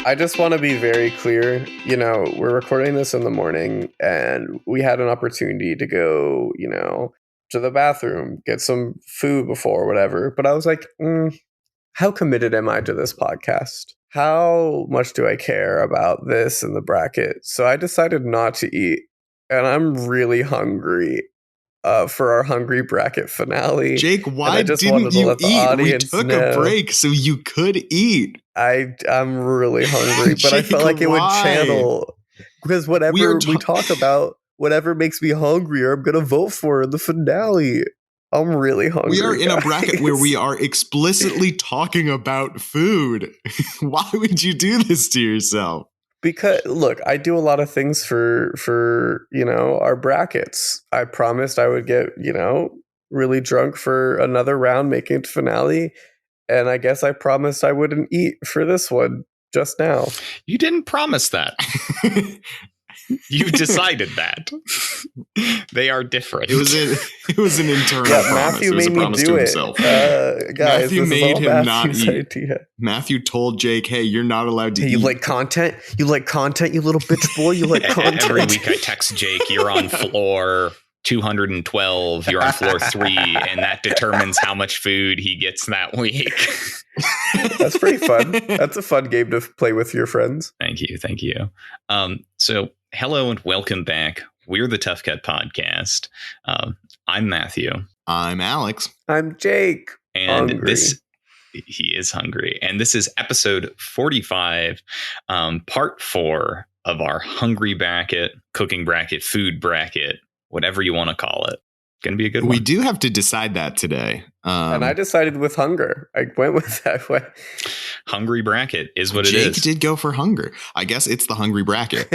I just want to be very clear. You know, we're recording this in the morning and we had an opportunity to go, you know, to the bathroom, get some food before, whatever. But I was like, how committed am I to this podcast? How much do I care about this and the bracket? So I decided not to eat. And I'm really hungry for our Hungry Bracket finale. Jake, why didn't you eat? We took a break so you could eat. I'm really hungry, but Jake, I felt like it would channel, because whatever we talk about, whatever makes me hungrier, I'm going to vote for in the finale. I'm really hungry. We are in a bracket where we are explicitly talking about food. Why would you do this to yourself? Because, look, I do a lot of things for you know, our brackets. I promised I would get, you know, really drunk for another round, making it to finale. And I guess I promised I wouldn't eat for this one just now. You didn't promise that. You decided that. They are different. It was an internal promise. Matthew made me do it. Guys, Matthew made him Matthew's not eat. Idea. Matthew told Jake, "Hey, you're not allowed to eat." You like content? You like content, you little bitch boy? You like content? Every week I text Jake, you're on floor 212, you're on floor 3, and that determines how much food he gets that week. That's pretty fun. That's a fun game to play with your friends. Thank you. So hello and welcome back. We're the Tough Cut Podcast. I'm Matthew. I'm Alex. I'm Jake. And he is hungry. And this is episode 45, part 4 of our Hungry Bracket, Cooking Bracket, Food Bracket, whatever you want to call it. Going to be a good one. We do have to decide that today. And I decided with hunger. I went with that way. Hungry Bracket is what Jake it is. Jake did go for hunger. I guess it's the Hungry Bracket.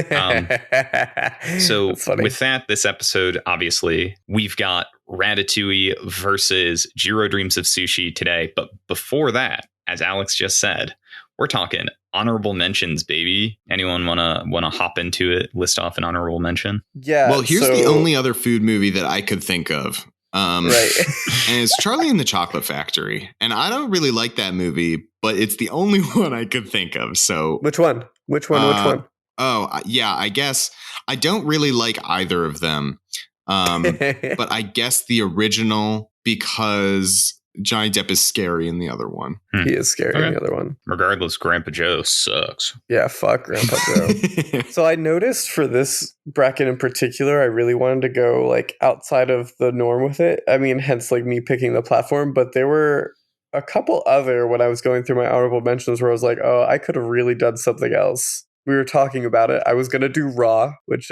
So with that, this episode, obviously, we've got Ratatouille versus Jiro Dreams of Sushi today. But before that, as Alex just said, we're talking honorable mentions, baby. Anyone wanna hop into it? List off an honorable mention? Yeah. Well, here's the only other food movie that I could think of. Right. And it's Charlie and the Chocolate Factory. And I don't really like that movie, but it's the only one I could think of. So Which one? Oh, yeah, I guess I don't really like either of them. But I guess the original, because Johnny Depp is scary in the other one. He is scary in the other one. Regardless, Grandpa Joe sucks. Yeah, fuck Grandpa Joe. So I noticed for this bracket in particular, I really wanted to go like outside of the norm with it. I mean, hence like me picking the platform, but there were a couple other when I was going through my honorable mentions where I was like, oh, I could have really done something else. We were talking about it. I was going to do Raw, which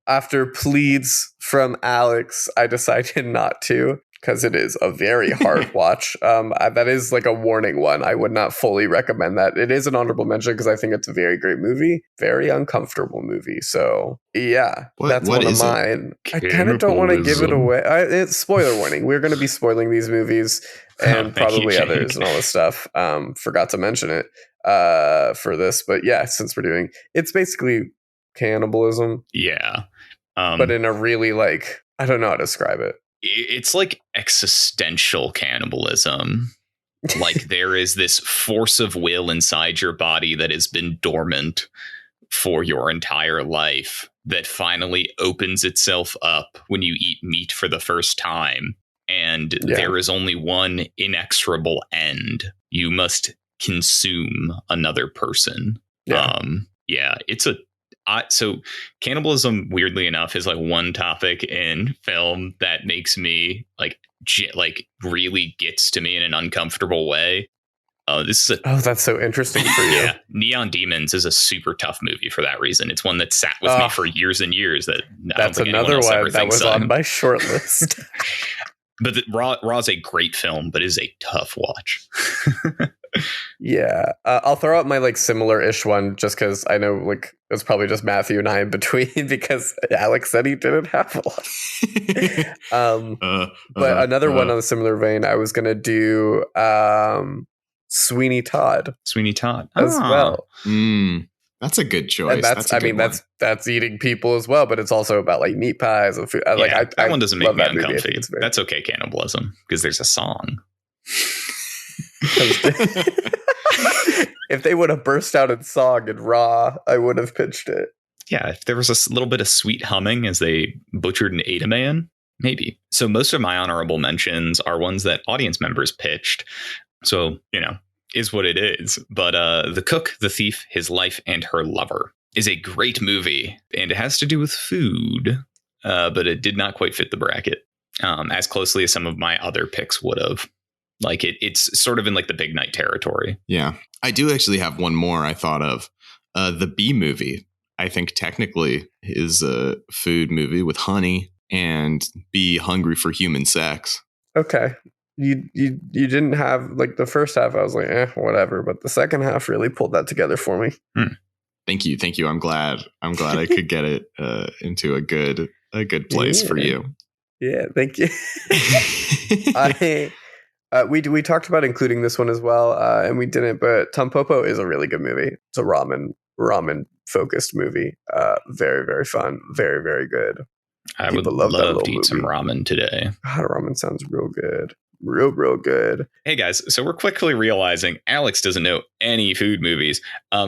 after pleads from Alex, I decided not to, because it is a very hard watch. That is like a warning one. I would not fully recommend that. It is an honorable mention because I think it's a very great movie. Very uncomfortable movie. So yeah, that's one of mine. I kind of don't want to give it away. It's spoiler warning. We're going to be spoiling these movies and probably others and all this stuff. Forgot to mention it for this. But yeah, since we're doing, it's basically cannibalism. Yeah. But in a really like, I don't know how to describe it. It's like existential cannibalism. Like there is this force of will inside your body that has been dormant for your entire life that finally opens itself up when you eat meat for the first time. And there is only one inexorable end. You must consume another person. It's a so cannibalism, weirdly enough, is like one topic in film that makes me like really gets to me in an uncomfortable way. That's so interesting for you. Yeah, Neon Demons is a super tough movie for that reason. It's one that sat with me for years and years. That's another one that was on my short list. But Raw is a great film, but it is a tough watch. Yeah, I'll throw out my like similar-ish one just because I know like it's probably just Matthew and I in between because Alex said he didn't have one. But another one on a similar vein, I was gonna do Sweeney Todd as well. That's a good choice. And that's eating people as well, but it's also about like meat pies and food. That one doesn't make me uncomfy. That's okay, cannibalism, because there's a song. If they would have burst out in song and raw, I would have pitched it. Yeah, if there was a little bit of sweet humming as they butchered and ate a man, maybe. So most of my honorable mentions are ones that audience members pitched. So, is what it is. But The Cook, the Thief, His Life, and Her Lover is a great movie. And it has to do with food, but it did not quite fit the bracket as closely as some of my other picks would have. Like it's sort of in like the big night territory. Yeah, I do actually have one more I thought of. The Bee Movie, I think technically is a food movie with honey and bee hungry for human sex. Okay. You didn't have like the first half. I was like, whatever. But the second half really pulled that together for me. Thank you. I'm glad I could get it into a good place for you. Yeah, thank you. We talked about including this one as well, and we didn't. But Tampopo is a really good movie. It's a ramen focused movie. Very, very fun. Very, very good. I would love to eat some ramen today. God, ramen sounds real good. Real good. Hey guys, so we're quickly realizing Alex doesn't know any food movies.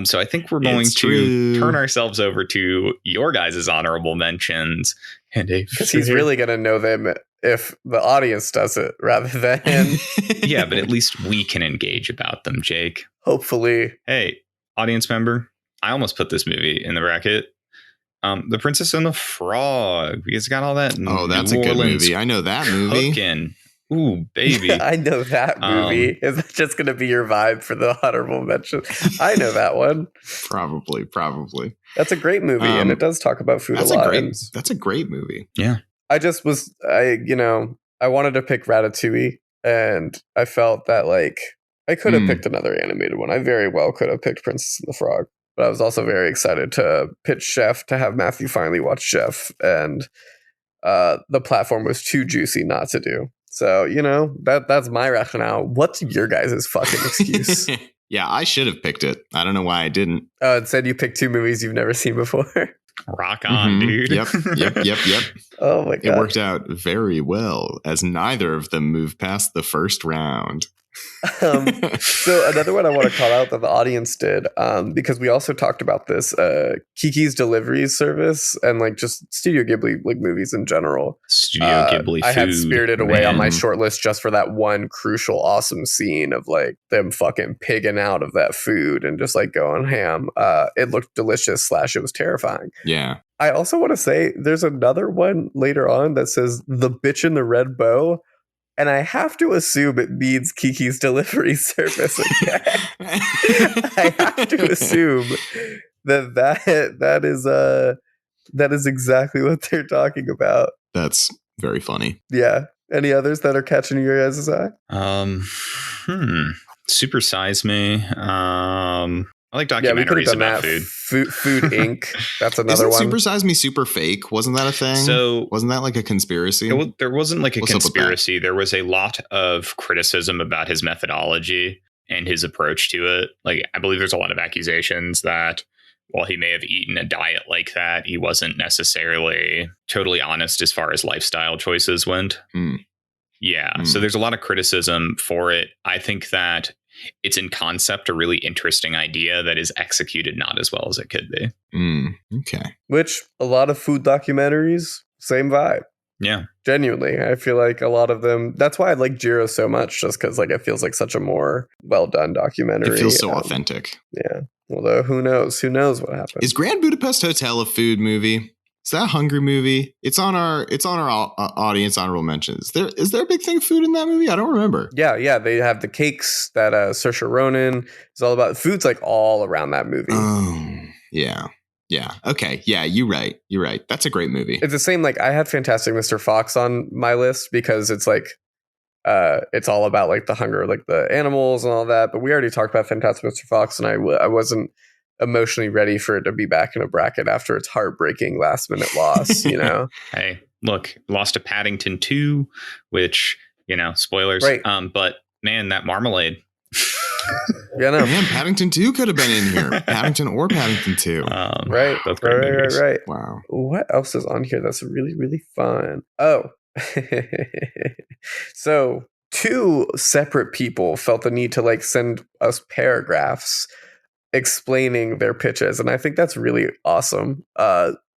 So I think we're going to turn ourselves over to your guys' honorable mentions. And because he's really going to know them if the audience does it rather than... Yeah, but at least we can engage about them, Jake. Hopefully. Hey, audience member, I almost put this movie in the bracket. The Princess and the Frog. You guys got all that? Oh, that's a good movie. I know that movie. Cooking. Ooh, baby. I know that movie. Is that just going to be your vibe for the honorable mention? I know that one. Probably. That's a great movie, and it does talk about food a lot. That's a great movie. Yeah. I wanted to pick Ratatouille, and I felt that like I could have picked another animated one. I very well could have picked Princess and the Frog, but I was also very excited to pitch Chef, to have Matthew finally watch Chef, and the platform was too juicy not to do. So, that's my rationale. What's your guys' fucking excuse? Yeah, I should have picked it. I don't know why I didn't. It said you picked two movies you've never seen before. Rock on, dude. Yep. Oh my God. It worked out very well, as neither of them moved past the first round. So another one I want to call out that the audience did, because we also talked about this, Kiki's Delivery Service and like just Studio Ghibli like movies in general. Studio Ghibli I had Spirited Away on my short list just for that one crucial awesome scene of like them fucking pigging out of that food and just like going ham. It looked delicious / it was terrifying. Yeah. I also want to say there's another one later on that says The Bitch in the Red Bow. And I have to assume it means Kiki's Delivery Service again. I have to assume that is exactly what they're talking about. That's very funny. Yeah. Any others that are catching your guys' eye? Super Size Me. I like documentaries about food. Food Inc. That's another one. Super Size Me super fake? Wasn't that a thing? So wasn't that like a conspiracy? There wasn't like a conspiracy. There was a lot of criticism about his methodology and his approach to it. Like, I believe there's a lot of accusations that while he may have eaten a diet like that, he wasn't necessarily totally honest as far as lifestyle choices went. Yeah. So there's a lot of criticism for it. I think that it's in concept a really interesting idea that is executed not as well as it could be. Okay. Which a lot of food documentaries, same vibe. Yeah. Genuinely. I feel like a lot of them, that's why I like Jiro so much, just because like it feels like such a more well done documentary. It feels so authentic. Yeah. Although who knows? Who knows what happened? Is Grand Budapest Hotel a food movie? Is that a hungry movie? It's on our audience honorable mentions. Is there a big thing of food in that movie? I don't remember. Yeah. They have the cakes that Saoirse Ronan is all about. Food's like all around that movie. Oh, yeah. Okay. Yeah, you're right. That's a great movie. It's the same. Like I had Fantastic Mr. Fox on my list because it's like it's all about like the hunger, like the animals and all that. But we already talked about Fantastic Mr. Fox, and I wasn't emotionally ready for it to be back in a bracket after its heartbreaking last minute loss, Hey, look, lost to Paddington 2, which, spoilers. Right. But man, that marmalade. Yeah, no. Man, Paddington 2 could have been in here. Paddington or Paddington 2. Right. Both great movies. Right. Wow. What else is on here that's really, really fun? Oh. So 2 separate people felt the need to like send us paragraphs explaining their pitches. And I think that's really awesome.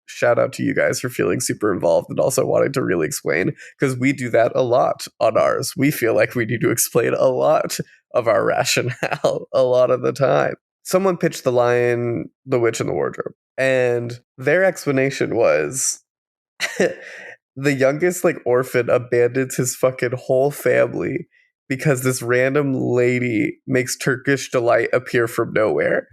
Shout out to you guys for feeling super involved and also wanting to really explain, because we do that a lot on ours. We feel like we need to explain a lot of our rationale a lot of the time. Someone pitched The Lion, the Witch, and the Wardrobe, and their explanation was the youngest like orphan abandons his fucking whole family because this random lady makes Turkish Delight appear from nowhere.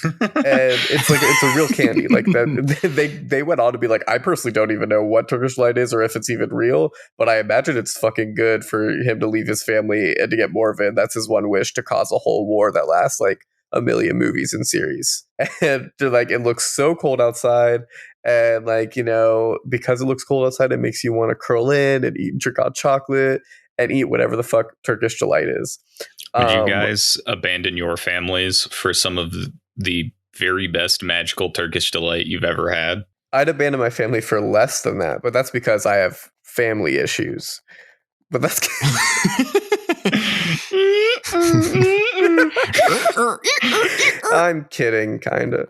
And it's like, it's a real candy. Like that they went on to be like, I personally don't even know what Turkish Delight is or if it's even real, but I imagine it's fucking good for him to leave his family and to get more of it. That's his one wish, to cause a whole war that lasts like a million movies and series. And like, it looks so cold outside. And like, you know, because it looks cold outside, it makes you want to curl in and eat and drink hot chocolate and eat whatever the fuck Turkish Delight is. Would you guys abandon your families for some of the very best magical Turkish Delight you've ever had? I'd abandon my family for less than that, but that's because I have family issues. But that's I'm kidding, kind of.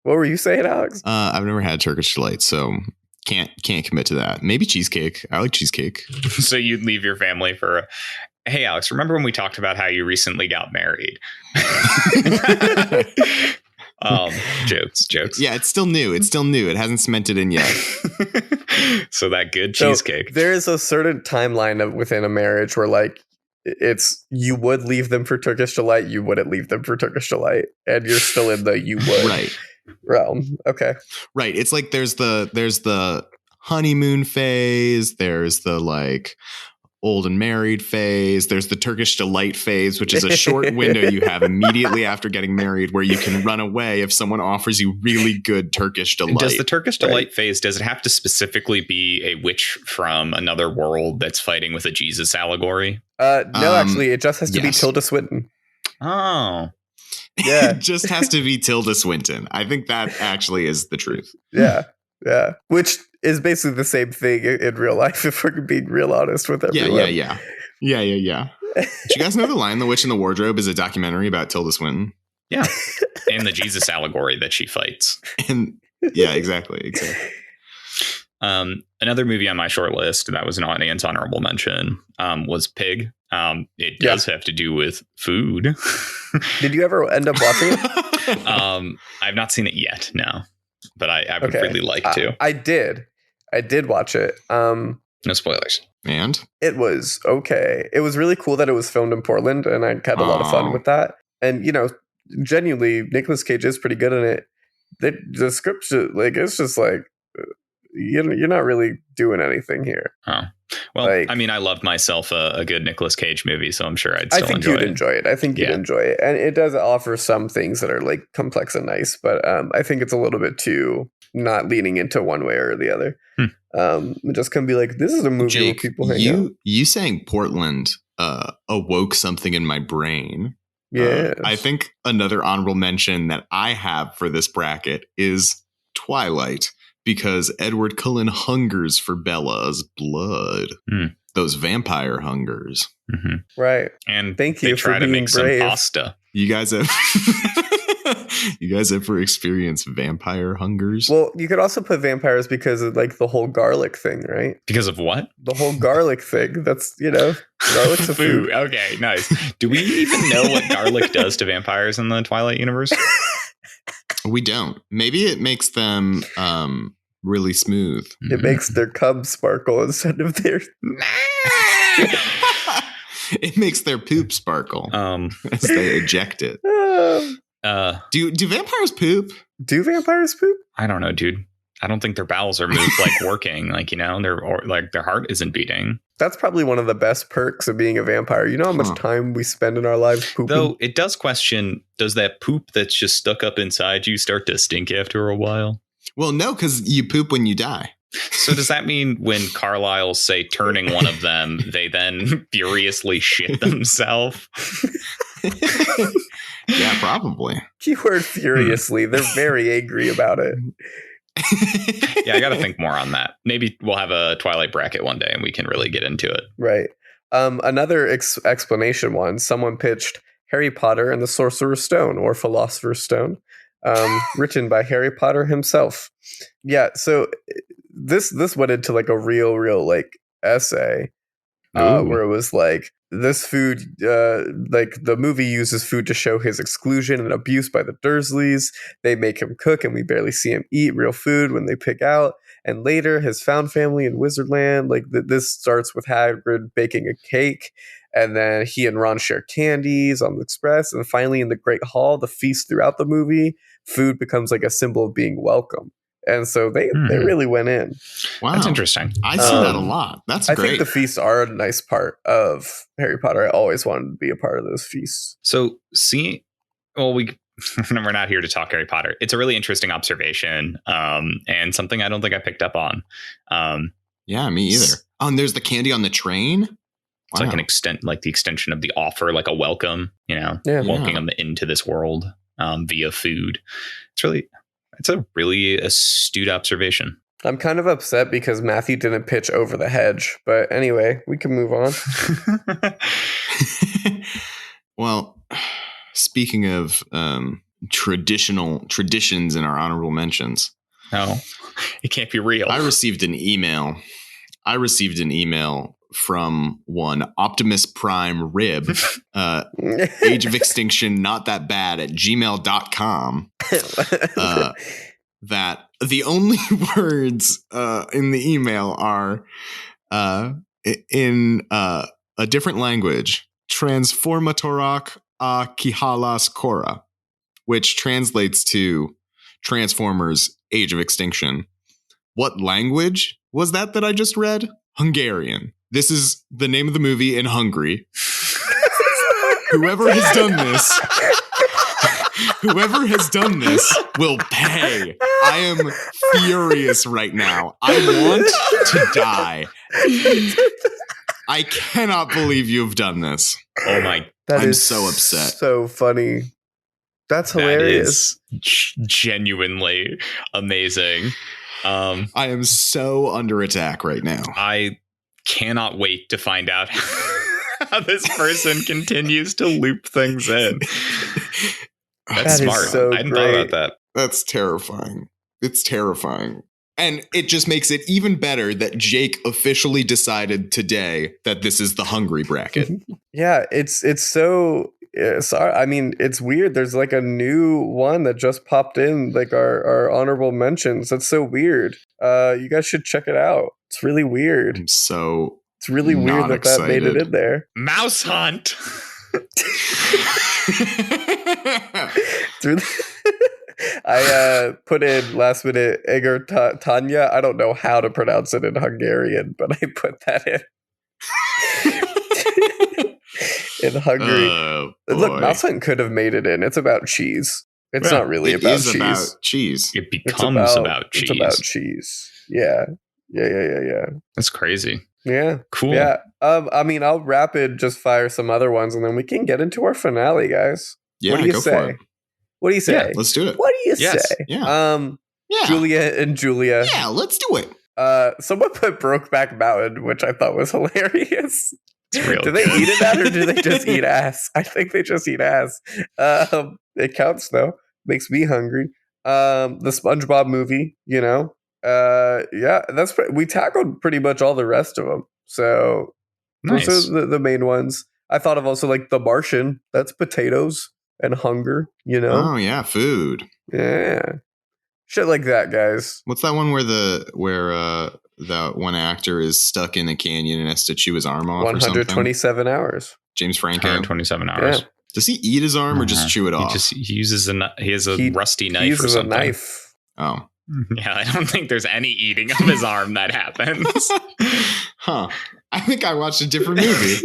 What were you saying, Alex? I've never had Turkish Delight, so can't commit to that. Maybe cheesecake. I like cheesecake. So you'd leave your family for hey, Alex, remember when we talked about how you recently got married? Jokes. Yeah, it's still new. It hasn't cemented in yet. So that good cheesecake. So there is a certain timeline within a marriage where like it's you would leave them for Turkish Delight, you wouldn't leave them for Turkish Delight, and you're still in the you would realm. Okay. Right. It's like there's the honeymoon phase, there's the like old and married phase, there's the Turkish Delight phase, which is a short window you have immediately after getting married where you can run away if someone offers you really good Turkish Delight. Does the Turkish Delight phase, does it have to specifically be a witch from another world that's fighting with a Jesus allegory? No, actually, it just has to be Tilda Swinton. Oh. Yeah. It just has to be Tilda Swinton. I think that actually is the truth. Yeah. Which is basically the same thing in real life, if we're being real honest with everyone. Yeah. Did you guys know The Lion, the Witch, and the Wardrobe is a documentary about Tilda Swinton? Yeah. And the Jesus allegory that she fights. And yeah, exactly. Another movie on my short list that was an audience honorable mention was Pig. It does have to do with food. Did you ever end up watching it? I've not seen it yet, no. But I would really like to. I did watch it. No spoilers. And? It was okay. It was really cool that it was filmed in Portland, and I had a lot of fun with that. And, you know, genuinely, Nicolas Cage is pretty good in it. The script, like, it's just like, you're not really doing anything here. Oh. Well, like, I mean, I loved myself a good Nicolas Cage movie, so I'm sure I'd still enjoy it. I think you'd enjoy it. And it does offer some things that are like complex and nice, but I think it's a little bit too not leaning into one way or the other. It just can be like, this is a movie Jake, where people hang out. You saying Portland awoke something in my brain. Yeah. I think another honorable mention that I have for this bracket is Twilight. Because Edward Cullen hungers for Bella's blood. Those vampire hungers. Mm-hmm. Right. And thank you for being brave. Some pasta. You guys ever experienced vampire hungers? Well, you could also put vampires because of like the whole garlic thing, right? Because of what? The whole garlic thing. That's, you know, garlic's a food. Okay, nice. Do we even know what garlic does to vampires in the Twilight universe? We don't. Maybe it makes them really smooth. It makes their cum sparkle instead of their... It makes their poop sparkle as they eject it. Do vampires poop? Do vampires poop? I don't know, dude. I don't think their bowels are moved like working, like, you know, their heart isn't beating. That's probably one of the best perks of being a vampire. You know how much time we spend in our lives pooping? Though it does question, does that poop that's just stuck up inside you start to stink after a while? Well, no, because you poop when you die. So does that mean when Carlisle's, say, turning one of them, they then furiously shit themselves? Yeah, probably. Keyword furiously. They're very angry about it. Yeah, I got to think more on that. Maybe we'll have a Twilight bracket one day and we can really get into it. Right. Another explanation one. Someone pitched Harry Potter and the Sorcerer's Stone, or Philosopher's Stone, written by Harry Potter himself. Yeah, so this went into like a real like essay where it was like, this food, like the movie uses food to show his exclusion and abuse by the Dursleys. They make him cook and we barely see him eat real food when they pick out. And later, his found family in Wizardland, like this starts with Hagrid baking a cake. And then he and Ron share candies on the Express. And finally, in the Great Hall, the feast throughout the movie, food becomes like a symbol of being welcome. And so they really went in. Wow. That's interesting. I see that a lot. That's great. I think the feasts are a nice part of Harry Potter. I always wanted to be a part of those feasts. So we're not here to talk Harry Potter. It's a really interesting observation, and something I don't think I picked up on. Yeah, me either. Oh, and there's the candy on the train. It's like the extension of the offer, like a welcome, welcoming them into this world via food. It's a really astute observation. I'm kind of upset because Matthew didn't pitch Over the Hedge, but anyway, we can move on. Well, speaking of traditions in our honorable mentions. No, it can't be real. I received an email from one Optimus Prime Rib, Age of Extinction Not That Bad at gmail.com, that the only words in the email are in a different language, Transformatorak a Kihalas Kora, which translates to Transformers Age of Extinction. What language was that I just read? Hungarian. This is the name of the movie in Hungary. Whoever has done this will pay. I am furious right now. I want to die. I cannot believe you've done this. Oh my! I'm so upset. So funny. That's hilarious. That is genuinely amazing. I am so under attack right now. I cannot wait to find out how this person continues to loop things in. That's smart. So I hadn't thought about that. That's terrifying. It's terrifying. And it just makes it even better that Jake officially decided today that this is the hungry bracket. Yeah, it's so... Sorry, I mean, it's weird. There's like a new one that just popped in, like our honorable mentions. That's so weird. You guys should check it out. It's really weird. It's really weird that made it in there. Mouse Hunt. I put in last minute Egor Tanya. I don't know how to pronounce it in Hungarian, but I put that in. In Hungary. Look, Mouse Hunt could have made it in. It's about cheese. It's not really about cheese. About cheese. It becomes about cheese. It's about cheese. Yeah. That's crazy. Yeah. Cool. Yeah. I mean, I'll rapid just fire some other ones and then we can get into our finale, guys. Yeah, what do you go say? for it. What do you say? Yeah, let's do it. What do you say? Yeah. Yeah. Julia and Julia. Yeah, let's do it. Someone put Brokeback Mountain, which I thought was hilarious. Do they eat it out or do they just eat ass? I think they just eat ass. It counts though. Makes me hungry. The SpongeBob movie, yeah, we tackled pretty much all the rest of them. So nice. Those are the main ones. I thought of also like The Martian. That's potatoes and hunger, Oh yeah, food. Yeah. Shit like that, guys. What's that one where that one actor is stuck in a canyon and has to chew his arm off 127 hours. James Franco. 127 hours. Yeah. Does he eat his arm or just chew it off? He uses he has a rusty knife he uses or something. A knife. Oh. Yeah, I don't think there's any eating of his arm that happens. Huh. I think I watched a different movie.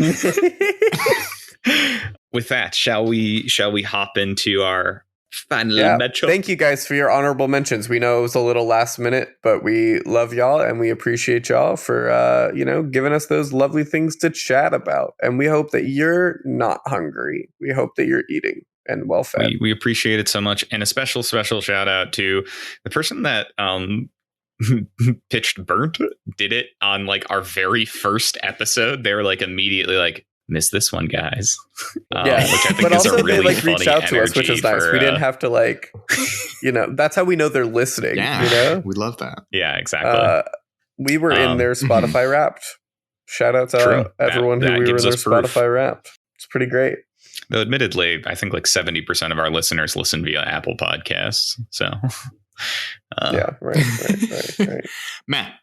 With that, shall we hop into our final matchup? Thank you guys for your honorable mentions. We know it was a little last minute, but we love y'all and we appreciate y'all for giving us those lovely things to chat about. And we hope that you're not hungry. We hope that you're eating and well fed. We appreciate it so much. And a special shout out to the person that pitched Burnt, did it on like our very first episode. They were like immediately like, Miss this one, guys. Yeah, which I think but is also a really they reached out to us, which is nice. We didn't have to that's how we know they're listening. Yeah, we love that. Yeah, exactly. We were in their Spotify Wrapped. Shout out to everyone who we were in their Spotify Wrapped. It's pretty great. Though admittedly, I think 70% of our listeners listen via Apple Podcasts. So yeah, right. Matt,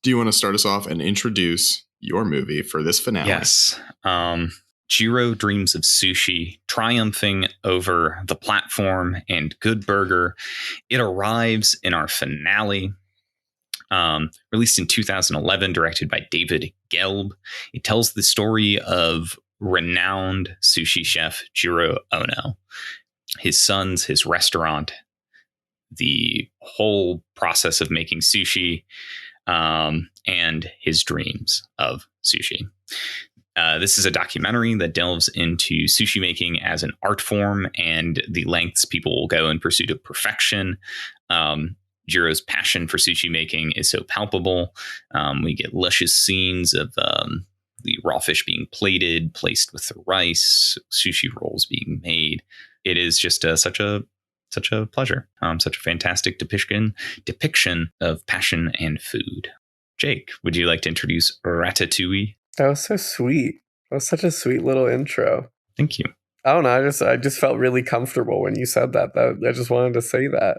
do you want to start us off and introduce your movie for this finale? Yes. Jiro dreams of sushi, triumphing over the platform and Good Burger. It arrives in our finale. Released in 2011, directed by David Gelb. It tells the story of renowned sushi chef Jiro Ono, his sons, his restaurant, the whole process of making sushi, and his dreams of sushi. This is a documentary that delves into sushi making as an art form and the lengths people will go in pursuit of perfection. Jiro's passion for sushi making is so palpable. We get luscious scenes of the raw fish being plated, placed with the rice, sushi rolls being made. It is just such a pleasure. Such a fantastic depiction of passion and food. Jake, would you like to introduce Ratatouille? That was so sweet. That was such a sweet little intro. Thank you. I don't know. I just felt really comfortable when you said that. I just wanted to say that.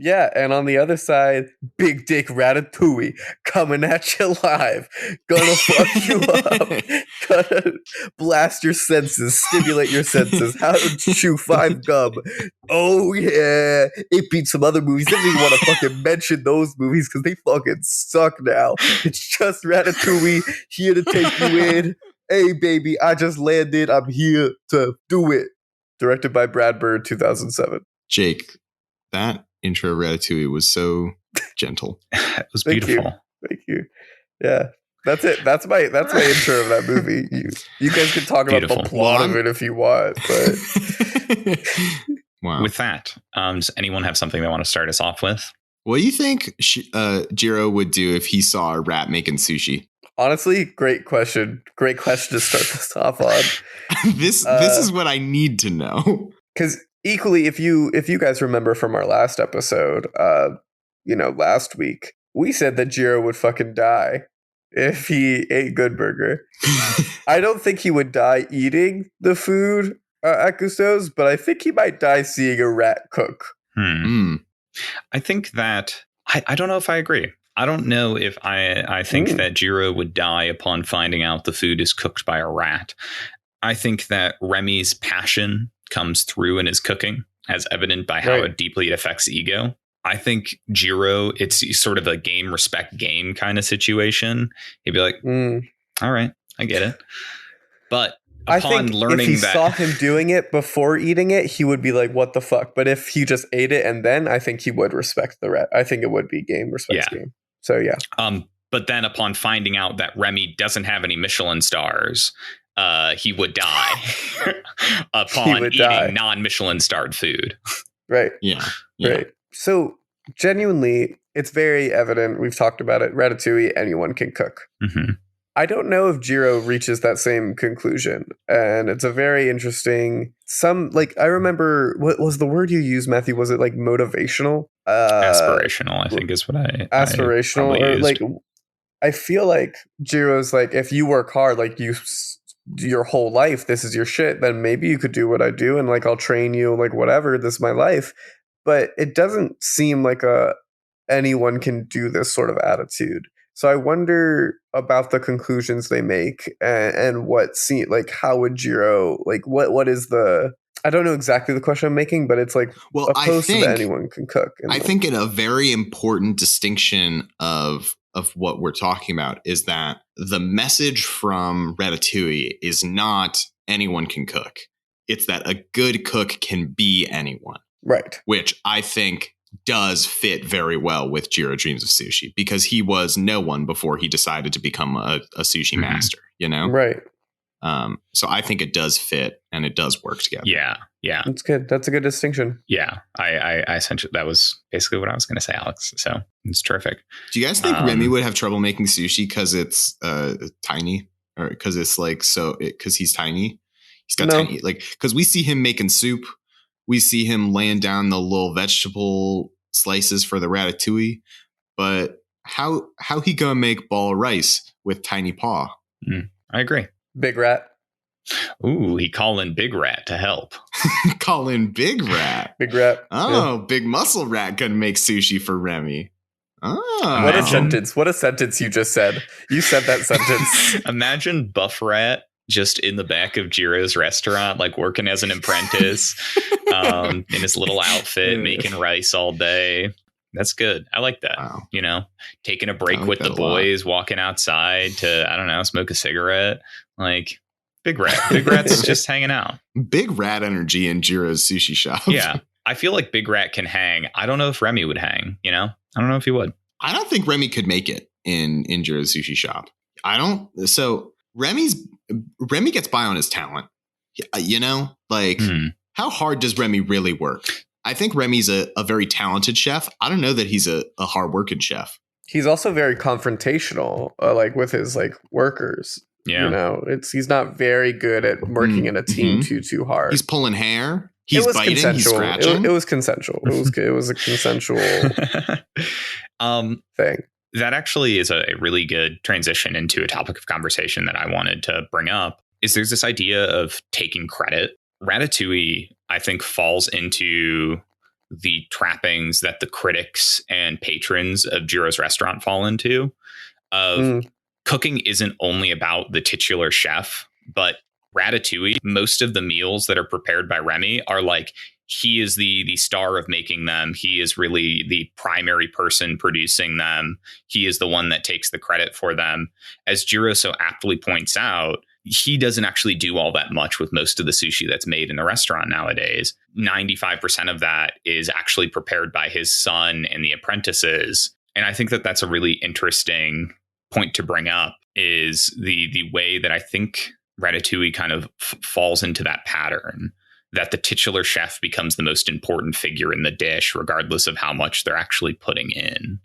Yeah, and on the other side, Big Dick Ratatouille coming at you live. Gonna fuck you up. Gonna blast your senses, stimulate your senses. How to chew 5 gum. Oh, yeah. It beats some other movies. I don't even want to fucking mention those movies because they fucking suck now. It's just Ratatouille here to take you in. Hey, baby, I just landed. I'm here to do it. Directed by Brad Bird, 2007. Jake, that intro Ratatouille was so gentle. It was beautiful. Thank you. Yeah. That's it. That's my intro of that movie. You guys can talk about the plot of it if you want, but wow. With that, does anyone have something they want to start us off with? What do you think Jiro would do if he saw a rat making sushi? Honestly, great question. Great question to start this off on. This is what I need to know. Because equally, if you guys remember from our last episode, last week, we said that Jiro would fucking die if he ate Good Burger. I don't think he would die eating the food at Gusteau's, but I think he might die seeing a rat cook. I think that I don't know if I agree. I don't know if I think that Jiro would die upon finding out the food is cooked by a rat. I think that Remy's passion comes through in his cooking, as evident by how deeply it affects ego. I think Jiro, it's sort of a game, respect game kind of situation. He'd be like, all right, I get it. But upon learning if he saw him doing it before eating it, he would be like, what the fuck? But if he just ate it and then, I think he would respect the rat. I think it would be game, respect game. So, yeah. But then upon finding out that Remy doesn't have any Michelin stars, he would die upon eating non-Michelin starred food. Right. Yeah. Right. So genuinely, it's very evident. We've talked about it. Ratatouille, anyone can cook. Mm-hmm. I don't know if Jiro reaches that same conclusion. And it's a very interesting, I remember, what was the word you used, Matthew? Was it like motivational? Aspirational, I think is what aspirational. I feel like Jiro's like, if you work hard, like your whole life, this is your shit, then maybe you could do what I do. And like, I'll train you, like whatever, this is my life. But it doesn't seem like anyone can do this sort of attitude. So I wonder about the conclusions they make and how would Jiro, like, what is the, I don't know exactly the question I'm making, but it's like, opposed to that anyone can cook. I think a very important distinction of what we're talking about is that the message from Ratatouille is not anyone can cook. It's that a good cook can be anyone. Right. Which I think does fit very well with Jiro Dreams of Sushi, because he was no one before he decided to become a sushi master, Right. So I think it does fit and it does work together. Yeah. That's good. That's a good distinction. Yeah. I essentially, that was basically what I was going to say, Alex. So it's terrific. Do you guys think Remy would have trouble making sushi because it's tiny? or because it's like because he's tiny. He's got No. tiny, like, because we see him making soup. We see him laying down the little vegetable slices for the ratatouille. But how he gonna make ball of rice with tiny paw? I agree. Big rat. Ooh, he call in Big Rat to help. Call in Big Rat. Big rat. Oh, Big Muscle Rat gonna make sushi for Remy. Oh. What a sentence. What a sentence you just said. You said that sentence. Imagine Buff Rat just in the back of Jiro's restaurant, like working as an apprentice in his little outfit, making rice all day. That's good. I like that. Wow. You know, taking a break with the boys, walking outside to, I don't know, smoke a cigarette. Like Big Rat. Big Rat's just hanging out. Big Rat energy in Jiro's sushi shop. Yeah. I feel like Big Rat can hang. I don't know if Remy would hang, you know? I don't know if he would. I don't think Remy could make it in Jiro's sushi shop. So Remy gets by on his talent. You know, like how hard does Remy really work? I think Remy's a very talented chef. I don't know that he's a hard-working chef. He's also very confrontational, like with his like workers. Yeah. You know, he's not very good at working in a team too hard. He's pulling hair. He's biting. Consensual. He's scratching. It was consensual. It was a consensual thing. That actually is a really good transition into a topic of conversation that I wanted to bring up. Is there's this idea of taking credit. Ratatouille, I think, falls into the trappings that the critics and patrons of Jiro's restaurant fall into. Cooking isn't only about the titular chef, but Ratatouille, most of the meals that are prepared by Remy are like, he is the star of making them. He is really the primary person producing them. He is the one that takes the credit for them. As Jiro so aptly points out, he doesn't actually do all that much with most of the sushi that's made in the restaurant nowadays. 95% of that is actually prepared by his son and the apprentices. And I think that that's a really interesting point to bring up, is the way that I think Ratatouille kind of falls into that pattern, that the titular chef becomes the most important figure in the dish, regardless of how much they're actually putting in,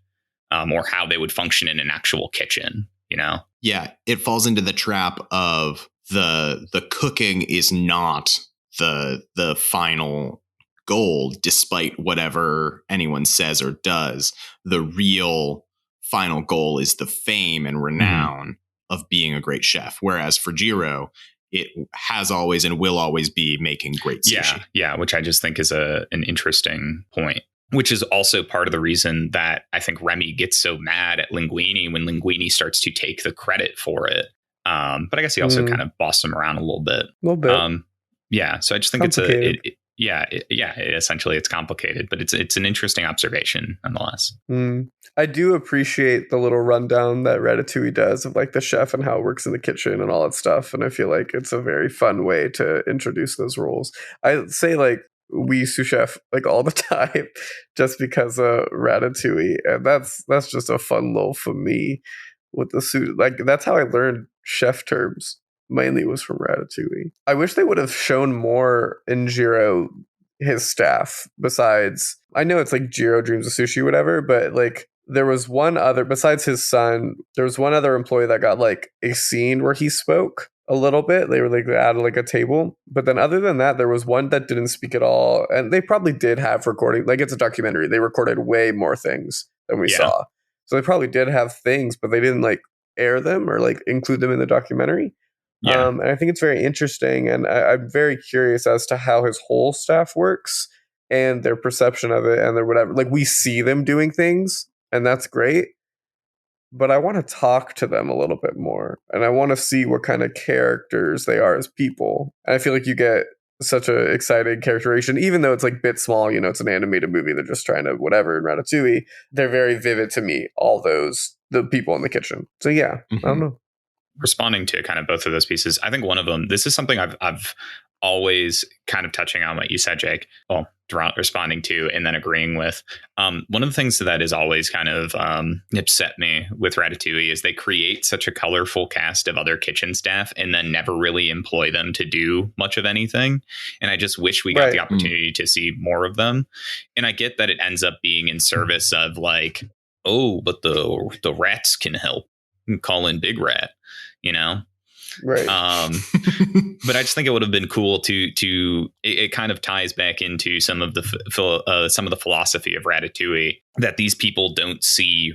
or how they would function in an actual kitchen, you know? Yeah, it falls into the trap of the cooking is not the final goal, despite whatever anyone says or does. The real final goal is the fame and renown of being a great chef. Whereas for Jiro, it has always and will always be making great sushi. Yeah, which I just think is an interesting point, which is also part of the reason that I think Remy gets so mad at Linguini when Linguini starts to take the credit for it. But I guess he also kind of bossed him around a little bit. Yeah, so I just think essentially it's complicated, but it's an interesting observation nonetheless. I do appreciate the little rundown that Ratatouille does of like the chef and how it works in the kitchen and all that stuff. And I feel like it's a very fun way to introduce those roles. I say like we sous chef like all the time just because of Ratatouille. And that's just a fun little for me with the sous. Like that's how I learned chef terms. Mainly was from Ratatouille. I wish they would have shown more in Jiro, his staff, besides, I know it's like Jiro dreams of sushi, whatever, but like there was one other, besides his son, there was one other employee that got like a scene where he spoke a little bit. They were like at like a table. But then other than that, there was one that didn't speak at all. And they probably did have recording, like it's a documentary. They recorded way more things than we saw. So they probably did have things, but they didn't like air them or like include them in the documentary. Yeah. And I think it's very interesting, and I'm very curious as to how his whole staff works and their perception of it and their whatever. Like we see them doing things, and that's great, but I want to talk to them a little bit more, and I want to see what kind of characters they are as people. And I feel like you get such an exciting characterization, even though it's like bit small. You know, it's an animated movie; they're just trying to whatever. In Ratatouille, they're very vivid to me. All the people in the kitchen. So yeah, I don't know. Responding to kind of both of those pieces, I think one of them, this is something I've always kind of touching on what you said, Jake, well, responding to and then agreeing with. One of the things that is always kind of upset me with Ratatouille is they create such a colorful cast of other kitchen staff and then never really employ them to do much of anything. And I just wish we got the opportunity to see more of them. And I get that it ends up being in service of like, oh, but the rats can help. Call in Big Rat, you know? Right. But I just think it would have been cool to it kind of ties back into some of the philosophy of Ratatouille, that these people don't see,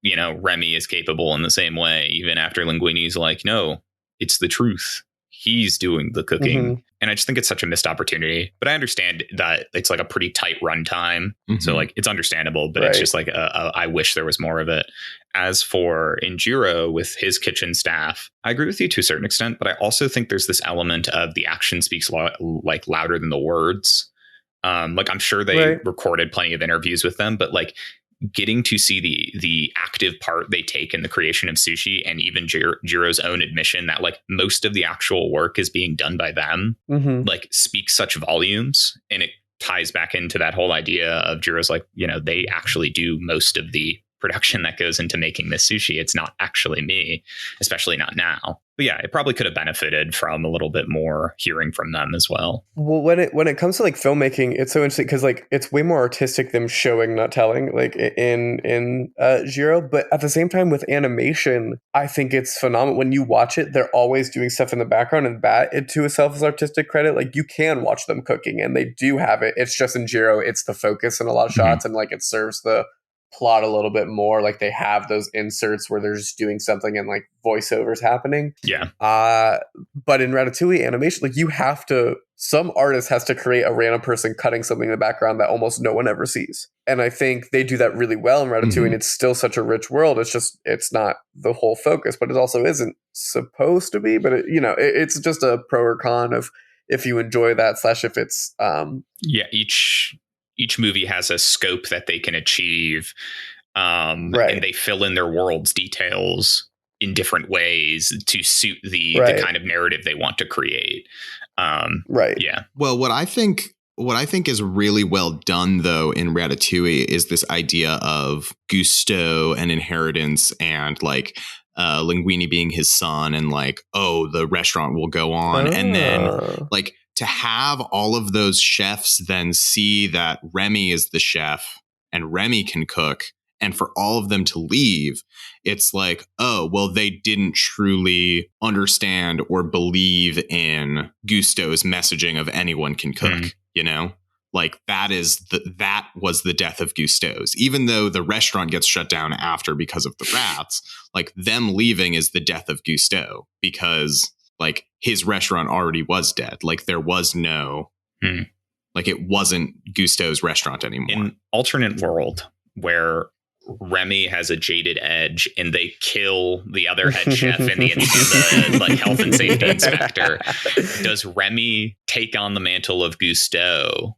Remy is capable in the same way, even after Linguini's like, no, it's the truth. He's doing the cooking. Mm-hmm. And I just think it's such a missed opportunity. But I understand that it's like a pretty tight runtime. Mm-hmm. So like it's understandable, but it's just like I wish there was more of it. As for in Jiro with his kitchen staff, I agree with you to a certain extent, but I also think there's this element of the action speaks like louder than the words. Like I'm sure they recorded plenty of interviews with them, but like getting to see the active part they take in the creation of Sushi, and even Jiro's own admission that like most of the actual work is being done by them, like speaks such volumes. And it ties back into that whole idea of Jiro's like, they actually do most of the production that goes into making this sushi. It's not actually me, especially not now. But yeah, it probably could have benefited from a little bit more hearing from them as well. Well, when it comes to like filmmaking, it's so interesting because like it's way more artistic than showing, not telling, like in Jiro. But at the same time, with animation, I think it's phenomenal. When you watch it, they're always doing stuff in the background, and that it to itself is artistic credit. Like you can watch them cooking, and they do have it. It's just in Jiro, it's the focus in a lot of shots, and like it serves the plot a little bit more. Like they have those inserts where they're just doing something and like voiceovers happening. Yeah. But in Ratatouille animation, like some artist has to create a random person cutting something in the background that almost no one ever sees. And I think they do that really well in Ratatouille, and it's still such a rich world. It's not the whole focus, but it also isn't supposed to be, but it's just a pro or con of if you enjoy that / if it's, each movie has a scope that they can achieve, and they fill in their world's details in different ways to suit the kind of narrative they want to create. Yeah. Well, what I think is really well done though in Ratatouille is this idea of gusto and inheritance, and like Linguini being his son, and like, the restaurant will go on, and then like to have all of those chefs then see that Remy is the chef and Remy can cook, and for all of them to leave, it's like, they didn't truly understand or believe in Gusto's messaging of anyone can cook, Like that was the death of Gusto's. Even though the restaurant gets shut down after because of the rats, like them leaving is the death of Gusto, because like his restaurant already was dead. Like there was no, like it wasn't Gusto's restaurant anymore. In alternate world where Remy has a jaded edge and they kill the other head chef and the like health and safety inspector, does Remy take on the mantle of Gusto,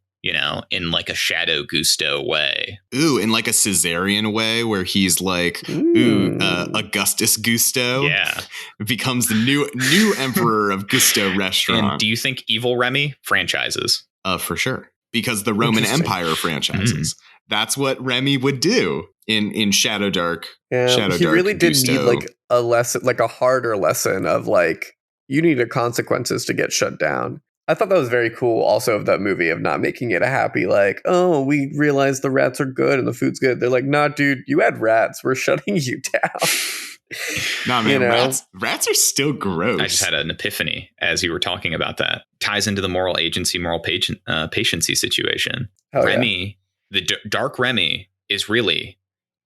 in like a shadow Gusto way? Ooh, in like a Caesarian way where he's like, Augustus Gusto. Yeah. Becomes the new emperor of Gusto restaurant. And do you think evil Remy franchises? For sure. Because the Roman Empire franchises. That's what Remy would do in Shadow Dark. Yeah, he really did need like a lesson, like a harder lesson of like, you needed consequences to get shut down. I thought that was very cool also of that movie, of not making it a happy, like, we realized the rats are good and the food's good. They're like, nah, dude, you had rats. We're shutting you down. Nah, man, rats are still gross. I just had an epiphany as you were talking about that. Ties into the moral agency, moral patiency situation. Remy, the dark Remy is really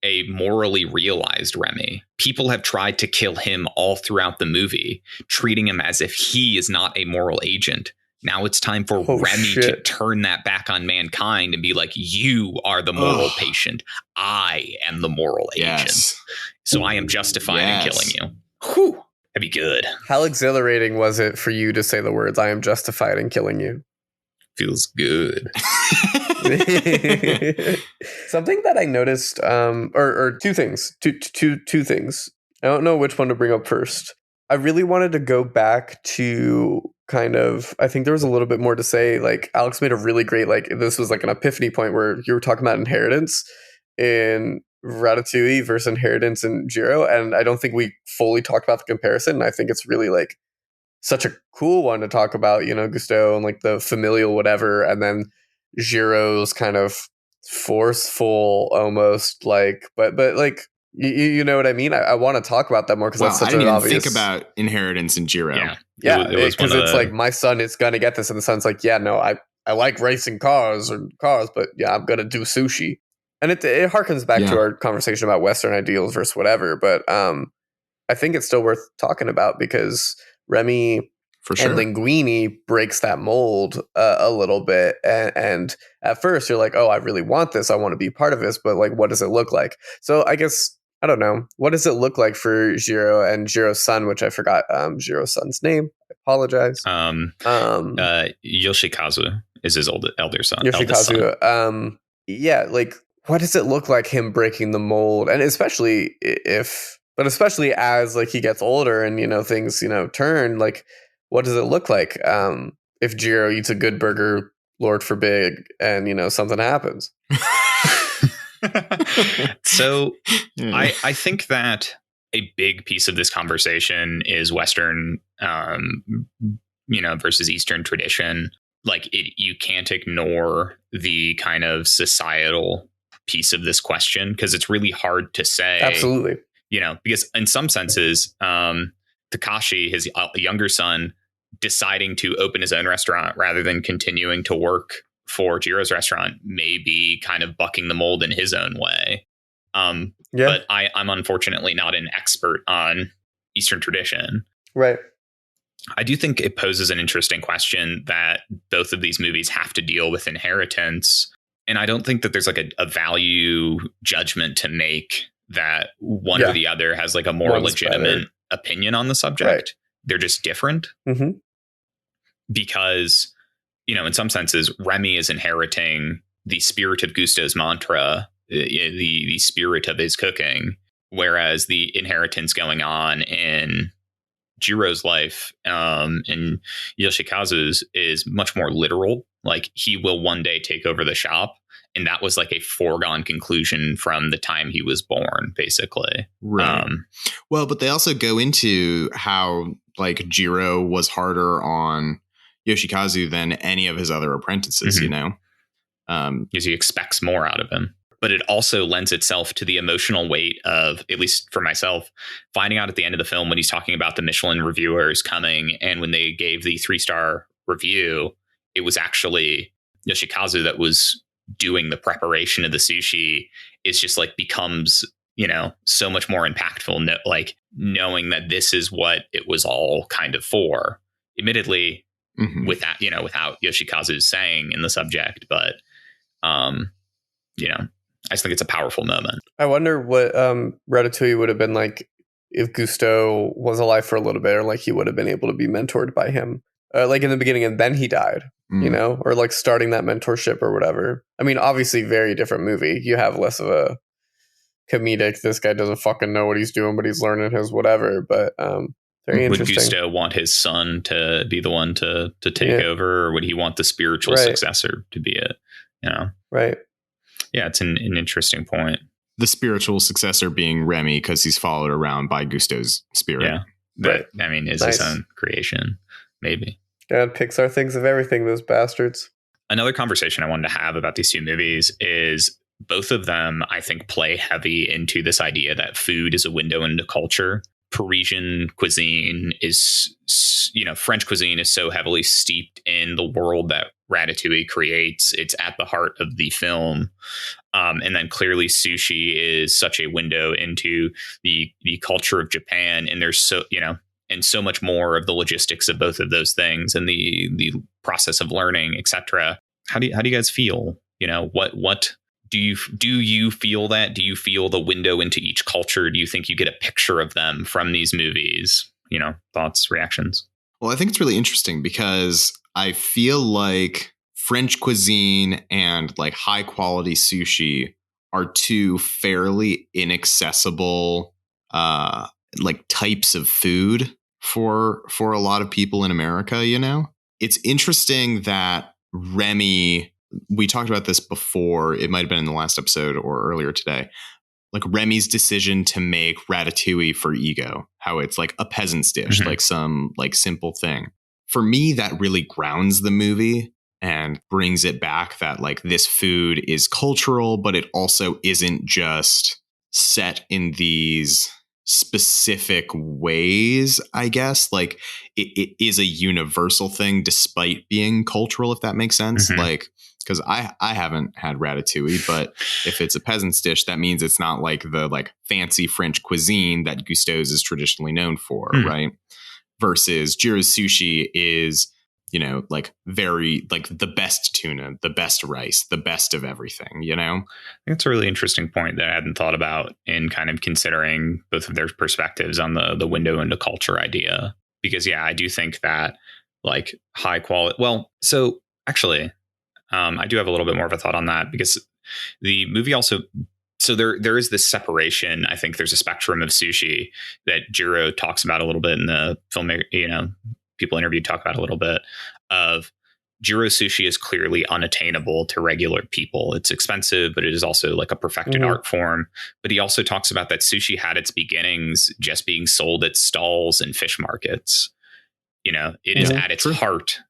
a morally realized Remy. People have tried to kill him all throughout the movie, treating him as if he is not a moral agent. Now it's time for Remy to turn that back on mankind and be like, you are the moral patient. I am the moral agent. So I am justified in killing you. Whew. That'd be good. How exhilarating was it for you to say the words, I am justified in killing you? Feels good. Something that I noticed, or two things. Two things. I don't know which one to bring up first. I really wanted to go back to kind of, I think there was a little bit more to say. Like Alex made a really great, like this was like an epiphany point where you were talking about inheritance in Ratatouille versus inheritance in Jiro. And I don't think we fully talked about the comparison. And I think it's really like such a cool one to talk about, Gusto and like the familial whatever. And then Jiro's kind of forceful almost like, but like You know what I mean? I want to talk about that more because that's such I didn't an even obvious. think about inheritance in Jiro. Yeah, because it's like my son is gonna get this, and the son's like, yeah, no, I like racing cars, but yeah, I'm gonna do sushi, and it harkens back to our conversation about Western ideals versus whatever. But I think it's still worth talking about because Remy and Linguini breaks that mold a little bit, and at first you're like, oh, I really want this, I want to be part of this, but like, what does it look like? So I guess. I don't know. What does it look like for Jiro and Jiro's son, which I forgot Jiro's son's name. I apologize. Yoshikazu is his elder son. Yoshikazu. Yeah, like what does it look like him breaking the mold? And especially as like he gets older and things turn, like what does it look like if Jiro eats a good burger, Lord forbid, and something happens? So I think that a big piece of this conversation is Western, versus Eastern tradition. Like you can't ignore the kind of societal piece of this question because it's really hard to say. Absolutely. Because in some senses, Takashi, his younger son, deciding to open his own restaurant rather than continuing to work for Jiro's restaurant may be kind of bucking the mold in his own way. But I'm unfortunately not an expert on Eastern tradition. Right. I do think it poses an interesting question that both of these movies have to deal with inheritance. And I don't think that there's like a value judgment to make that one or the other has like a more legitimate opinion on the subject. Right. They're just different. Mm-hmm. Because, in some senses, Remy is inheriting the spirit of Gusto's mantra, the spirit of his cooking, whereas the inheritance going on in Jiro's life and Yoshikazu's is much more literal. Like he will one day take over the shop. And that was like a foregone conclusion from the time he was born, basically. Right. Well, but they also go into how like Jiro was harder on Yoshikazu than any of his other apprentices, because he expects more out of him. But it also lends itself to the emotional weight of, at least for myself, finding out at the end of the film when he's talking about the Michelin reviewers coming and when they gave the 3-star review, it was actually Yoshikazu that was doing the preparation of the sushi. It's just like becomes, so much more impactful, like knowing that this is what it was all kind of for. Admittedly, without Yoshikazu's saying in the subject, but I just think it's a powerful moment. I wonder what Ratatouille would have been like if Gusto was alive for a little bit, or like he would have been able to be mentored by him, like in the beginning, and then he died, or like starting that mentorship or whatever. I mean, obviously, very different movie. You have less of a comedic, this guy doesn't fucking know what he's doing, but he's learning his whatever. But very interesting. Would Gusto want his son to be the one to take over, or would he want the spiritual successor to be it? Right. Yeah, it's an interesting point. The spiritual successor being Remy because he's followed around by Gusto's spirit. Yeah, that is his own creation, maybe. God, Pixar thinks of everything, those bastards. Another conversation I wanted to have about these two movies is both of them, I think, play heavy into this idea that food is a window into culture. Parisian cuisine is, French cuisine is so heavily steeped in the world that Ratatouille creates. It's at the heart of the film. And then clearly sushi is such a window into the culture of Japan. And there's so much more of the logistics of both of those things and the process of learning, etc. How do you guys feel? What do you feel that? Do you feel the window into each culture? Do you think you get a picture of them from these movies? Thoughts, reactions? Well, I think it's really interesting because I feel like French cuisine and like high quality sushi are two fairly inaccessible like types of food for a lot of people in America. It's interesting that Remy, we talked about this before, it might have been in the last episode or earlier today, like Remy's decision to make ratatouille for ego, how it's like a peasant's dish, like some like simple thing. For me, that really grounds the movie and brings it back that like this food is cultural, but it also isn't just set in these specific ways, I guess. Like it is a universal thing despite being cultural, if that makes sense. Mhm. Like, because I haven't had ratatouille, but if it's a peasant's dish, that means it's not like the like fancy French cuisine that Gusteau's is traditionally known for, right? Versus Jiro's sushi is, you know, like very like the best tuna, the best rice, the best of everything, you know? I think it's a really interesting point that I hadn't thought about in kind of considering both of their perspectives on the window into culture idea. Because, yeah, I do think that like high quality. Well, so actually, I do have a little bit more of a thought on that because the movie also. So there is this separation. I think there's a spectrum of sushi that Jiro talks about a little bit in the film. You know, people interviewed talk about a little bit of Jiro sushi is clearly unattainable to regular people. It's expensive, but it is also like a perfected art form. But he also talks about that sushi had its beginnings just being sold at stalls and fish markets. You know, it is at its heart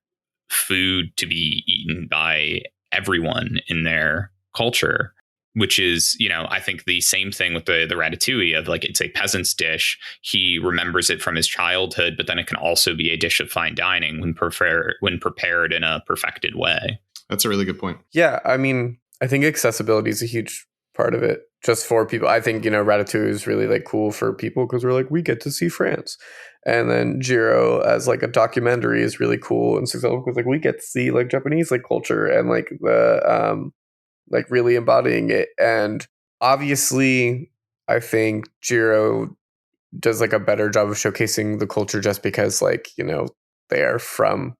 food to be eaten by everyone in their culture, which is, you know, I think the same thing with the ratatouille of like, it's a peasant's dish. He remembers it from his childhood, but then it can also be a dish of fine dining when prepared in a perfected way. That's a really good point. Yeah. I mean, I think accessibility is a huge part of it just for people. I think, you know, Ratatouille is really like cool for people because we're like, we get to see France. And then Jiro as like a documentary is really cool and successful because like we get to see like Japanese like culture and like the like really embodying it. And obviously I think Jiro does like a better job of showcasing the culture just because like, you know, they are from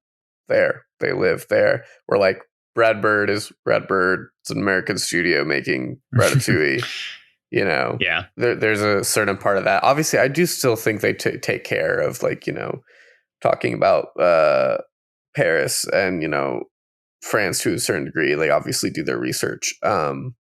there. They live there. Where like Brad Bird is Brad Bird. It's an American studio making Ratatouille. You know, Yeah. There's a certain part of that. Obviously, I do still think they take care of like, you know, talking about Paris and, you know, France to a certain degree. They obviously do their research.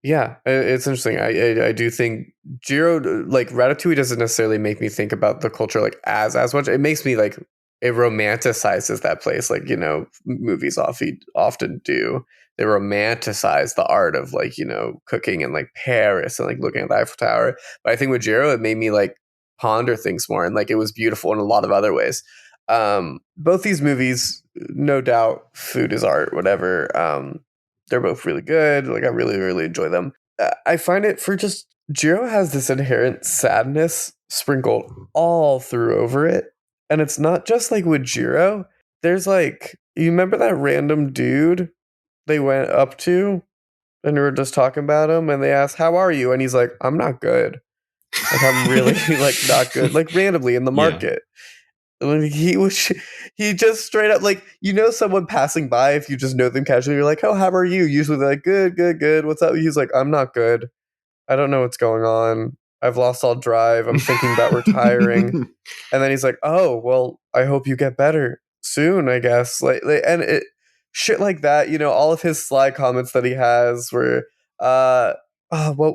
Yeah, it's interesting. I do think Jiro, like Ratatouille, doesn't necessarily make me think about the culture like as much. It makes me like it romanticizes that place, like, you know, movies often do. They romanticize the art of like, you know, cooking in like Paris and like looking at the Eiffel Tower. But I think with Jiro, it made me like ponder things more, and like it was beautiful in a lot of other ways. Both these movies, no doubt, food is art, whatever. They're both really good. Like I really, really enjoy them. I find it for just Jiro has this inherent sadness sprinkled all through over it. And it's not just like with Jiro. There's like, you remember that random dude they went up to and we were just talking about him and they asked, "How are you?" And he's like, "I'm not good. Like I'm really like not good." Like randomly in the market. Like, he just straight up like, you know, someone passing by, if you just know them casually, you're like, "Oh, how are you?" Usually they're like, good. What's up?" He's like, "I'm not good. I don't know what's going on. I've lost all drive. I'm thinking about retiring." And then he's like, "Oh, well, I hope you get better soon, I guess." And it shit like that, you know, all of his sly comments that he has were what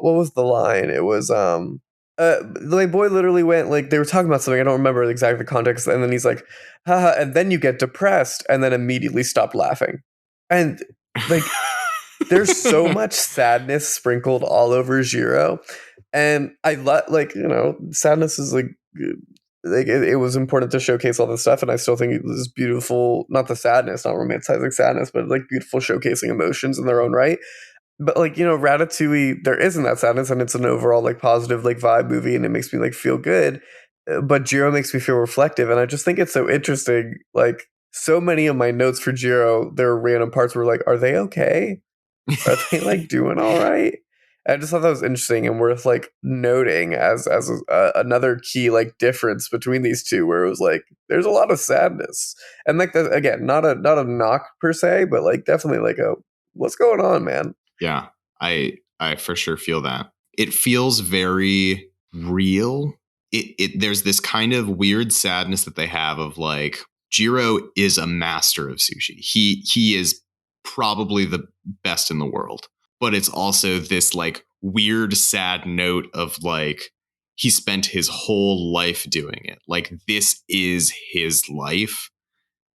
was the line? It was my boy literally went like they were talking about something, I don't remember exactly the context, and then he's like, haha, and then you get depressed, and then immediately stopped laughing. And like there's so much sadness sprinkled all over Jiro. And I like, you know, sadness is like it was important to showcase all this stuff, and I still think it was beautiful. Not the sadness, not romanticizing sadness, but like beautiful showcasing emotions in their own right. But like, you know, Ratatouille, there isn't that sadness, and it's an overall like positive like vibe movie, and it makes me like feel good. But Jiro makes me feel reflective, and I just think it's so interesting. Like so many of my notes for Jiro, there are random parts where like, are they okay? Are they like doing all right? I just thought that was interesting and worth like noting as another key like difference between these two, where it was like there's a lot of sadness, and like again, not a knock per se, but like definitely like a what's going on, man. Yeah, I for sure feel that. It feels very real. There's this kind of weird sadness that they have of like Jiro is a master of sushi. He is probably the best in the world. But it's also this like weird sad note of like he spent his whole life doing it. Like this is his life,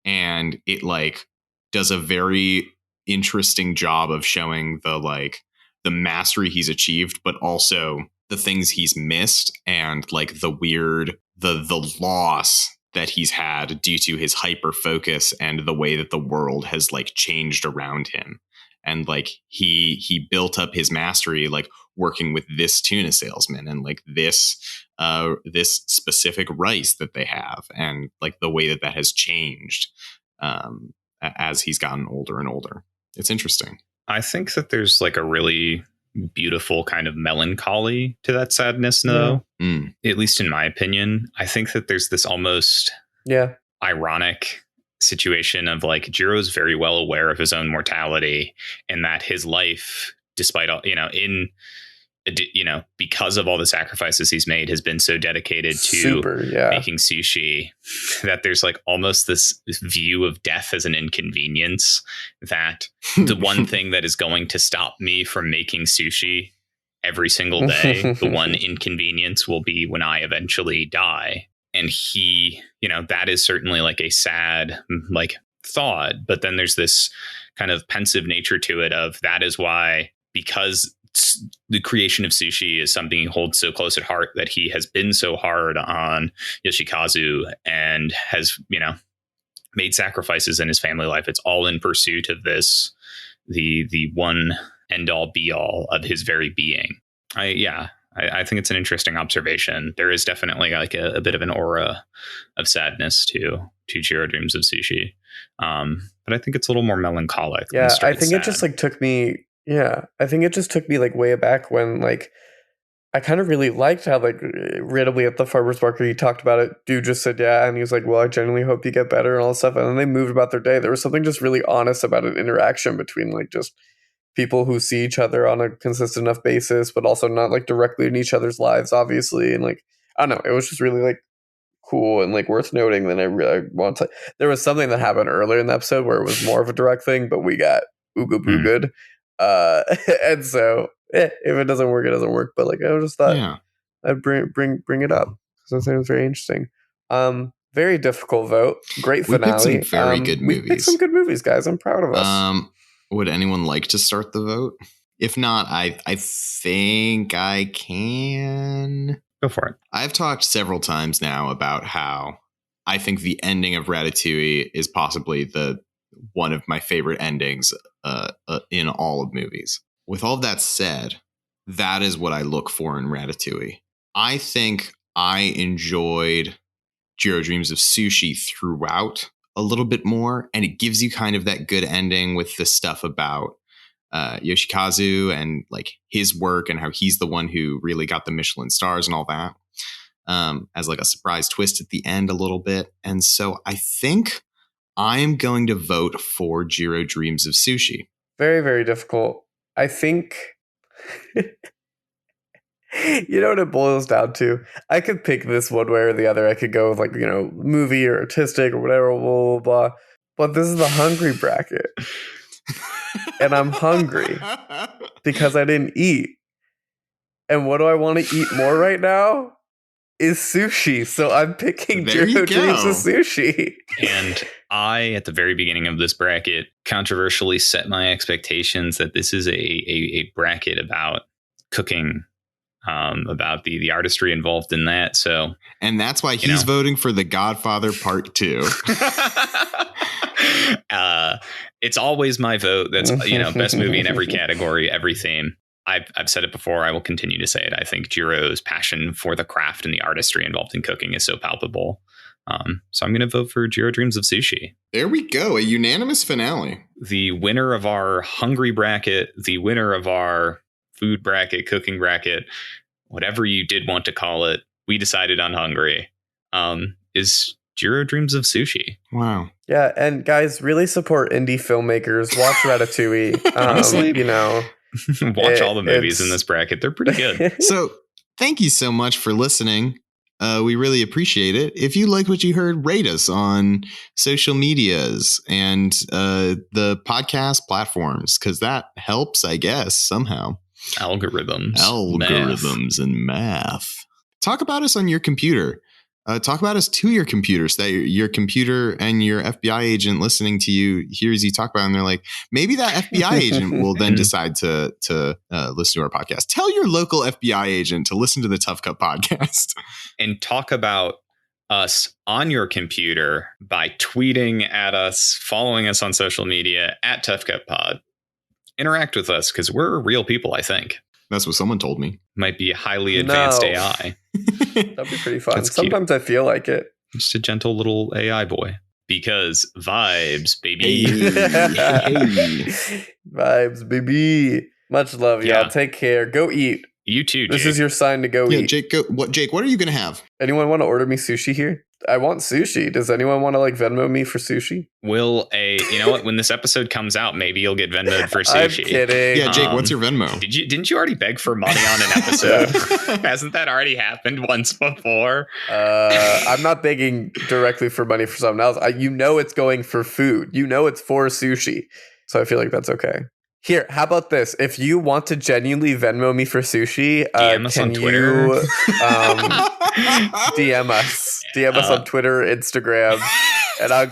and it like does a very interesting job of showing the like the mastery he's achieved, but also the things he's missed and like the weird, the loss that he's had due to his hyper focus and the way that the world has like changed around him. And like he built up his mastery, like working with this tuna salesman and like this specific rice that they have, and like the way that that has changed as he's gotten older and older. It's interesting. I think that there's like a really beautiful kind of melancholy to that sadness, though. At least in my opinion. I think that there's this almost ironic situation of like Jiro's very well aware of his own mortality, and that his life, despite all, because of all the sacrifices he's made, has been so dedicated to making sushi, that there's like almost this view of death as an inconvenience, that the one thing that is going to stop me from making sushi every single day, the one inconvenience will be when I eventually die. And he, that is certainly like a sad like thought, but then there's this kind of pensive nature to it of that is why, because the creation of sushi is something he holds so close at heart, that he has been so hard on Yoshikazu and has, made sacrifices in his family life. It's all in pursuit of this, the one end all be all of his very being. I think it's an interesting observation. There is definitely like a bit of an aura of sadness to Jiro Dreams of Sushi. But I think it's a little more melancholic. Yeah, I think it just like took me. Yeah, I think it just took me like way back when like I kind of really liked how like randomly at the farmer's market he talked about it. Dude just said and he was like, well, I genuinely hope you get better and all this stuff. And then they moved about their day. There was something just really honest about an interaction between like just people who see each other on a consistent enough basis, but also not like directly in each other's lives, obviously. And like, I don't know, it was just really like cool and like worth noting. Then I really want to. There was something that happened earlier in the episode where it was more of a direct thing, but we got ooga boo good. And so if it doesn't work, it doesn't work. But like, I just thought I'd bring it up because I think it was very interesting. Very difficult vote. Great finale. We picked some very good movies. We picked some good movies, guys. I'm proud of us. Would anyone like to start the vote? If not, I think I can. Go for it. I've talked several times now about how I think the ending of Ratatouille is possibly one of my favorite endings in all of movies. With all that said, that is what I look for in Ratatouille. I think I enjoyed Jiro Dreams of Sushi throughout a little bit more, and it gives you kind of that good ending with the stuff about Yoshikazu and like his work and how he's the one who really got the Michelin stars and all that, as like a surprise twist at the end a little bit. And so I think I am going to vote for Jiro Dreams of Sushi. Very, very difficult. I think you know what it boils down to? I could pick this one way or the other. I could go with like, movie or artistic or whatever, blah, blah, blah. But this is the hungry bracket. And I'm hungry because I didn't eat. And what do I want to eat more right now? Is sushi. So I'm picking Jiro Dreams of Sushi. And I, at the very beginning of this bracket, controversially set my expectations that this is a bracket about cooking, about the artistry involved in that. So, and that's why he's voting for The Godfather Part 2. It's always my vote. That's best movie in every category, every theme. I've said it before. I will continue to say it. I think Jiro's passion for the craft and the artistry involved in cooking is so palpable. So I'm going to vote for Jiro Dreams of Sushi. There we go. A unanimous finale. The winner of our hungry bracket, the winner of our food bracket, cooking bracket, whatever you did want to call it, we decided on hungry, is Jiro Dreams of Sushi. Wow. Yeah. And guys, really support indie filmmakers. Watch Ratatouille. Honestly, watch all the movies in this bracket. They're pretty good. So thank you so much for listening. We really appreciate it. If you like what you heard, rate us on social medias and the podcast platforms, because that helps, I guess, somehow. Algorithms and math. Talk about us on your computer. talk about us to your computer so that your computer and your FBI agent listening to you hears you talk about it, and they're like, maybe that FBI agent will then decide to listen to our podcast. Tell your local FBI agent to listen to the Tough Cup podcast. And talk about us on your computer by tweeting at us, following us on social media at Tough Cup Pod. Interact with us because we're real people, I think. That's what someone told me. Might be a highly advanced AI. That'd be pretty fun. That's Sometimes I feel like it. Just a gentle little AI boy. Because vibes, baby. Hey. Vibes, baby. Much love, y'all. Take care. Go eat. You too, Jake. This is your sign to go eat. Jake, what are you going to have? Anyone want to order me sushi here? I want sushi. Does anyone want to like Venmo me for sushi? You know what? When this episode comes out, maybe you'll get Venmo'd for sushi. I'm kidding. Yeah, Jake, what's your Venmo? Didn't you already beg for money on an episode? Hasn't that already happened once before? I'm not begging directly for money for something else. It's going for food. It's for sushi. So I feel like that's okay. Here, how about this? If you want to genuinely Venmo me for sushi, DM us on Twitter. DM us. DM us on Twitter, Instagram, and I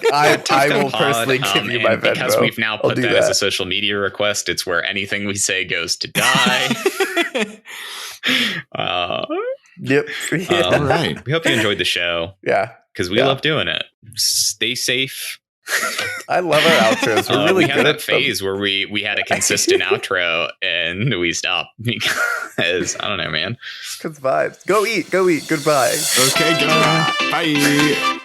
will personally give you my Venmo. Because we've now put that as a social media request, it's where anything we say goes to die. Yep. Yeah. All right. We hope you enjoyed the show. Yeah. Because we love doing it. Stay safe. I love our outros. We're really we good had that at phase where we had a consistent outro and we stopped because I don't know, man. Because vibes. Go eat. Goodbye. Okay, go. Bye.